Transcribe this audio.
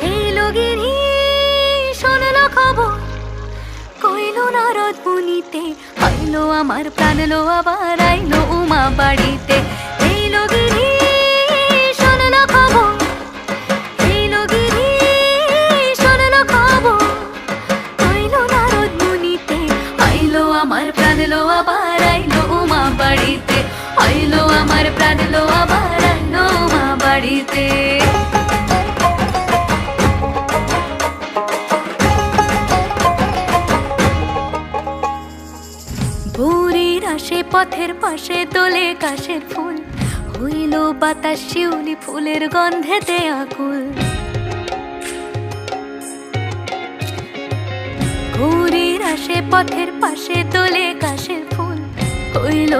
এইলো গিরি শোনলো খবর, কইলো নারদ মুনিতে, আইলো আমার প্রাণ লো আবার আইলো উমা বাড়িতে। এইলো গিরি শোনলো খবর, এইলো গিরি শোনলো খবর, কইলো নারদ মুনিতে, আইলো আমার প্রাণ লো আবার আইলো উমা বাড়িতে, আইলো আমার প্রাণ লো আবার আইলো উমা বাড়িতে। ভোরের আসে পথের পাশে দোলে কাশের ফুল, হইল বাতাস শিউলি ফুলের গন্ধেতে আকুল। ভোরের আসে পথের পাশে দোলে কাশের ফুল, হইল